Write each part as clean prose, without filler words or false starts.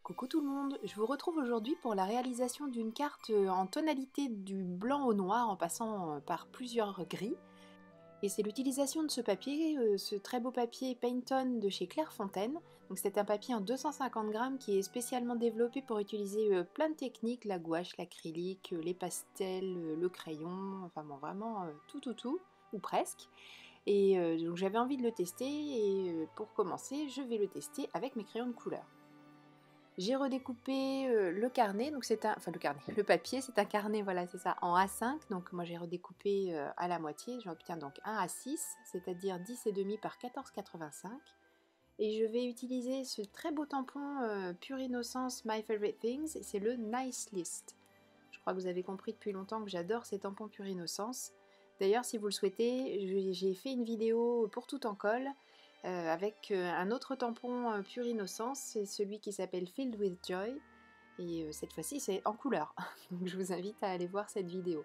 Coucou tout le monde, je vous retrouve aujourd'hui pour la réalisation d'une carte en tonalité du blanc au noir en passant par plusieurs gris. Et c'est l'utilisation de ce papier, ce très beau papier Painton de chez Clairefontaine. Donc c'est un papier en 250 grammes qui est spécialement développé pour utiliser plein de techniques, la gouache, l'acrylique, les pastels, le crayon, enfin bon vraiment tout, ou presque. Et donc j'avais envie de le tester et pour commencer je vais le tester avec mes crayons de couleur. J'ai redécoupé le carnet, donc le papier, c'est un carnet, voilà, c'est ça, en A5. Donc moi j'ai redécoupé à la moitié, j'obtiens donc un A6, c'est-à-dire 10,5 par 14,85. Et je vais utiliser ce très beau tampon Pure Innocence My Favorite Things, c'est le Nice List. Je crois que vous avez compris depuis longtemps que j'adore ces tampons Pure Innocence. D'ailleurs, si vous le souhaitez, j'ai fait une vidéo pour tout en colle avec un autre tampon Pure Innocence, c'est celui qui s'appelle Filled with Joy, et cette fois-ci c'est en couleur, donc je vous invite à aller voir cette vidéo.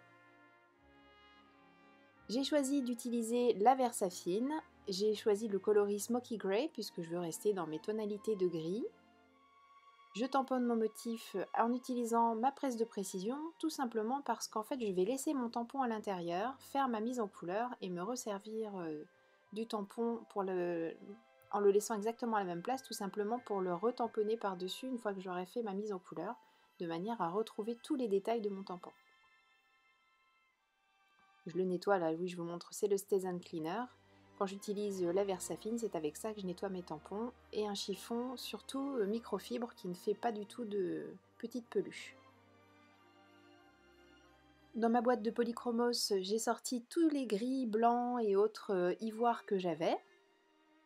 J'ai choisi d'utiliser la Versafine, j'ai choisi le coloris Smoky Grey puisque je veux rester dans mes tonalités de gris. Je tamponne mon motif en utilisant ma presse de précision, tout simplement parce qu'en fait je vais laisser mon tampon à l'intérieur, faire ma mise en couleur et me resservir du tampon en le laissant exactement à la même place, tout simplement pour le retamponner par-dessus une fois que j'aurai fait ma mise en couleur, de manière à retrouver tous les détails de mon tampon. Je le nettoie là, oui je vous montre, c'est le Stay Cleaner. Quand j'utilise la Versafine, c'est avec ça que je nettoie mes tampons, et un chiffon surtout microfibre qui ne fait pas du tout de petites peluches. Dans ma boîte de polychromos, j'ai sorti tous les gris, blancs et autres ivoires que j'avais.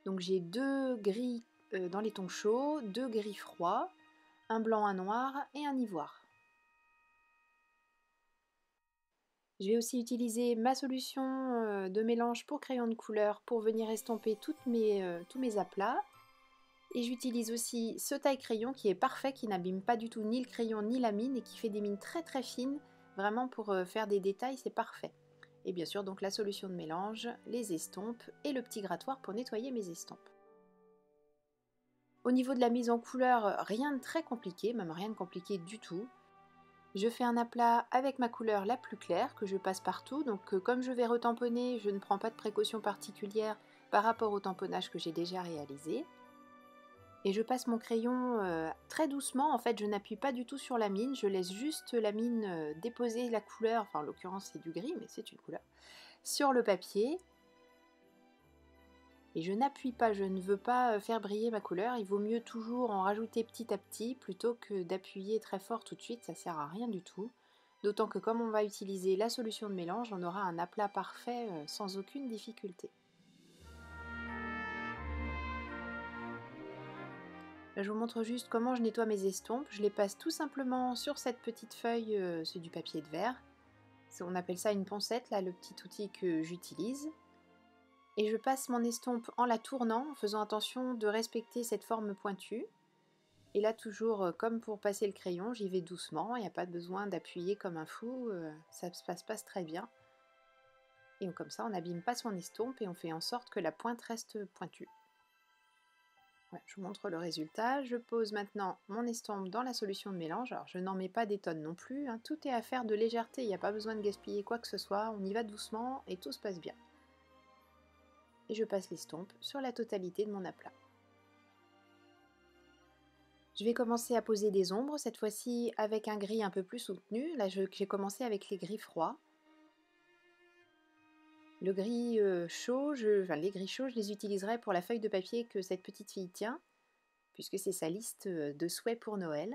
Donc j'ai deux gris dans les tons chauds, deux gris froids, un blanc, un noir et un ivoire. Je vais aussi utiliser ma solution de mélange pour crayon de couleur pour venir estomper tous mes aplats. Et j'utilise aussi ce taille-crayon qui est parfait, qui n'abîme pas du tout ni le crayon ni la mine et qui fait des mines très très fines. Vraiment pour faire des détails, c'est parfait. Et bien sûr donc la solution de mélange, les estompes et le petit grattoir pour nettoyer mes estompes. Au niveau de la mise en couleur, rien de très compliqué, même rien de compliqué du tout. Je fais un aplat avec ma couleur la plus claire que je passe partout, donc comme je vais retamponner, je ne prends pas de précautions particulières par rapport au tamponnage que j'ai déjà réalisé. Et je passe mon crayon très doucement, en fait je n'appuie pas du tout sur la mine, je laisse juste la mine déposer la couleur, enfin en l'occurrence c'est du gris mais c'est une couleur, sur le papier. Et je n'appuie pas, je ne veux pas faire briller ma couleur, il vaut mieux toujours en rajouter petit à petit plutôt que d'appuyer très fort tout de suite, ça sert à rien du tout. D'autant que comme on va utiliser la solution de mélange, on aura un aplat parfait sans aucune difficulté. Là, je vous montre juste comment je nettoie mes estompes. Je les passe tout simplement sur cette petite feuille, c'est du papier de verre. On appelle ça une poncette, là, le petit outil que j'utilise. Et je passe mon estompe en la tournant, en faisant attention de respecter cette forme pointue. Et là, toujours comme pour passer le crayon, j'y vais doucement, il n'y a pas besoin d'appuyer comme un fou, ça se passe très bien. Et comme ça, on n'abîme pas son estompe et on fait en sorte que la pointe reste pointue. Ouais, je vous montre le résultat. Je pose maintenant mon estompe dans la solution de mélange. Alors je n'en mets pas des tonnes non plus, hein. Tout est affaire de légèreté, il n'y a pas besoin de gaspiller quoi que ce soit, on y va doucement et tout se passe bien. Et je passe l'estompe sur la totalité de mon aplat. Je vais commencer à poser des ombres, cette fois-ci avec un gris un peu plus soutenu. Là j'ai commencé avec les gris froids. Le gris chaud, les gris chauds, je les utiliserai pour la feuille de papier que cette petite fille tient, puisque c'est sa liste de souhaits pour Noël.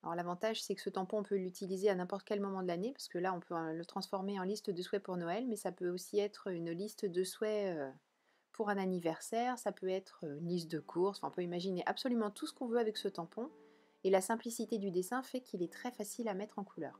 Alors l'avantage c'est que ce tampon on peut l'utiliser à n'importe quel moment de l'année, parce que là on peut le transformer en liste de souhaits pour Noël, mais ça peut aussi être une liste de souhaits pour un anniversaire, ça peut être une liste de courses, enfin, on peut imaginer absolument tout ce qu'on veut avec ce tampon, et la simplicité du dessin fait qu'il est très facile à mettre en couleur.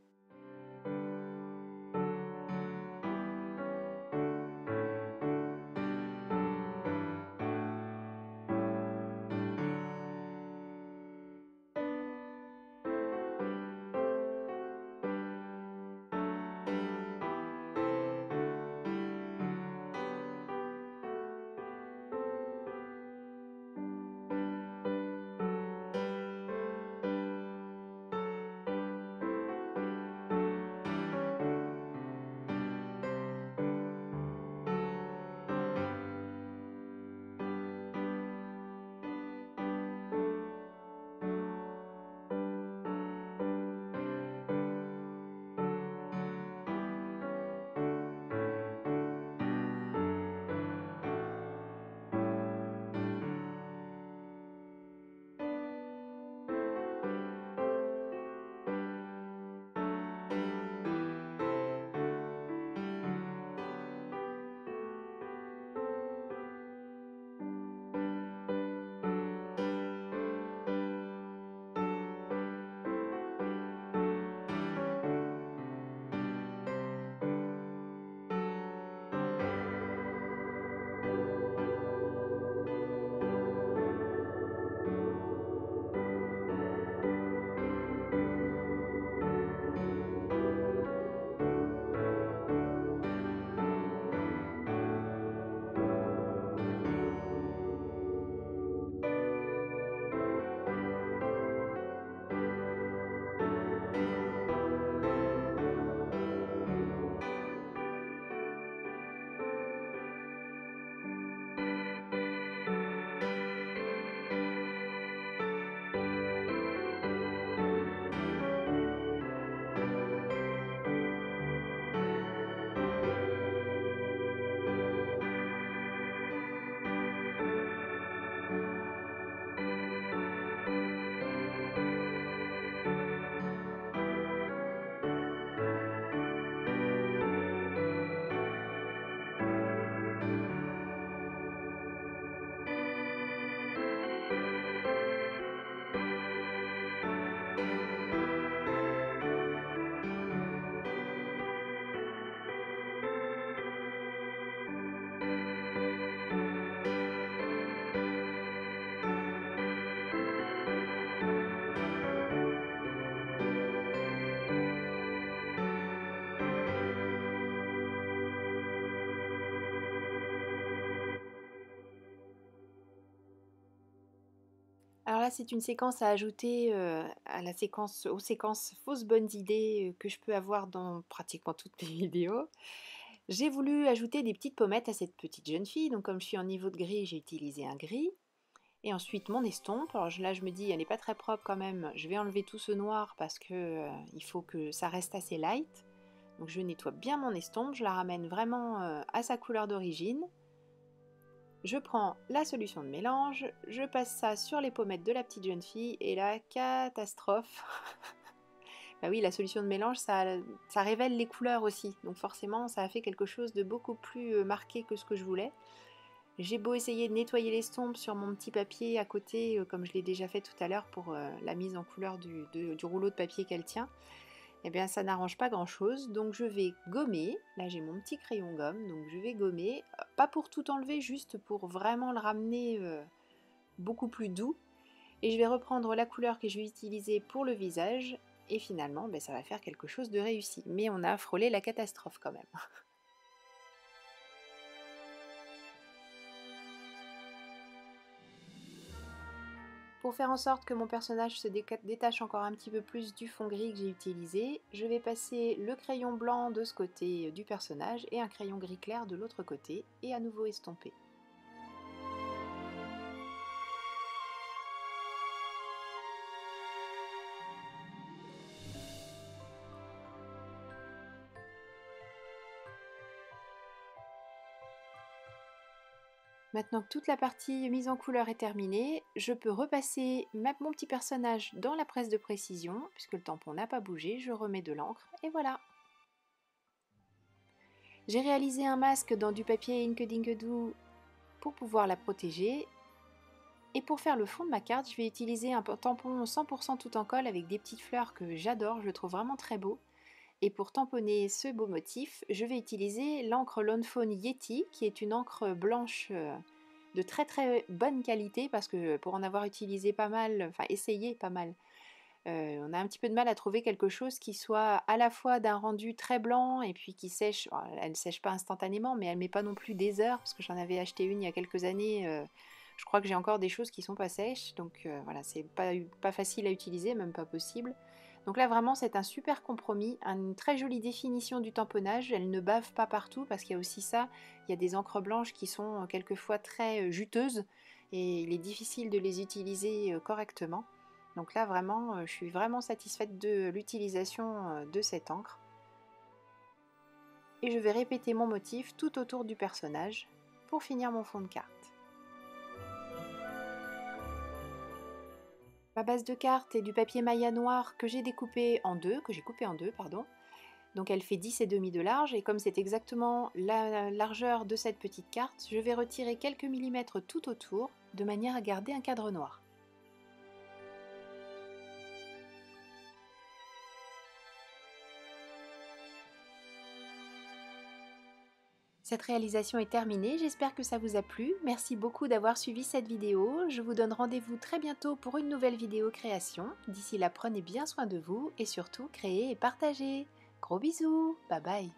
Alors là, c'est une séquence à ajouter à la séquence, aux séquences fausses bonnes idées que je peux avoir dans pratiquement toutes mes vidéos. J'ai voulu ajouter des petites pommettes à cette petite jeune fille. Donc comme je suis en niveau de gris, j'ai utilisé un gris. Et ensuite mon estompe. Alors là, je me dis, elle n'est pas très propre quand même. Je vais enlever tout ce noir parce que il faut que ça reste assez light. Donc je nettoie bien mon estompe. Je la ramène vraiment à sa couleur d'origine. Je prends la solution de mélange, je passe ça sur les pommettes de la petite jeune fille et la catastrophe. Bah oui, la solution de mélange, ça révèle les couleurs aussi. Donc forcément, ça a fait quelque chose de beaucoup plus marqué que ce que je voulais. J'ai beau essayer de nettoyer l'estompe sur mon petit papier à côté, comme je l'ai déjà fait tout à l'heure pour la mise en couleur du rouleau de papier qu'elle tient. Eh bien ça n'arrange pas grand chose, donc je vais gommer. Là j'ai mon petit crayon gomme, donc je vais gommer, pas pour tout enlever, juste pour vraiment le ramener beaucoup plus doux. Et je vais reprendre la couleur que je vais utiliser pour le visage, et finalement ça va faire quelque chose de réussi. Mais on a frôlé la catastrophe quand même. Pour faire en sorte que mon personnage se détache encore un petit peu plus du fond gris que j'ai utilisé, je vais passer le crayon blanc de ce côté du personnage et un crayon gris clair de l'autre côté et à nouveau estomper. Maintenant que toute la partie mise en couleur est terminée, je peux repasser mon petit personnage dans la presse de précision, puisque le tampon n'a pas bougé, je remets de l'encre et voilà. J'ai réalisé un masque dans du papier Inkedinkado pour pouvoir la protéger. Et pour faire le fond de ma carte, je vais utiliser un tampon 100% tout en colle avec des petites fleurs que j'adore, je le trouve vraiment très beau. Et pour tamponner ce beau motif, je vais utiliser l'encre Lawn Fawn Yeti, qui est une encre blanche de très très bonne qualité, parce que pour en avoir utilisé pas mal, enfin essayé pas mal, on a un petit peu de mal à trouver quelque chose qui soit à la fois d'un rendu très blanc et puis qui sèche. Alors, elle ne sèche pas instantanément, mais elle ne met pas non plus des heures, parce que j'en avais acheté une il y a quelques années. Je crois que j'ai encore des choses qui sont pas sèches, donc voilà, c'est pas facile à utiliser, même pas possible. Donc là vraiment c'est un super compromis, une très jolie définition du tamponnage, elle ne bave pas partout parce qu'il y a aussi ça, il y a des encres blanches qui sont quelquefois très juteuses et il est difficile de les utiliser correctement. Donc là vraiment je suis vraiment satisfaite de l'utilisation de cette encre. Et je vais répéter mon motif tout autour du personnage pour finir mon fond de carte. Ma base de carte est du papier Maya noir que j'ai coupé en deux, pardon. Donc elle fait 10,5 de large et comme c'est exactement la largeur de cette petite carte, je vais retirer quelques millimètres tout autour de manière à garder un cadre noir. Cette réalisation est terminée, j'espère que ça vous a plu. Merci beaucoup d'avoir suivi cette vidéo. Je vous donne rendez-vous très bientôt pour une nouvelle vidéo création. D'ici là, prenez bien soin de vous et surtout créez et partagez. Gros bisous, bye bye.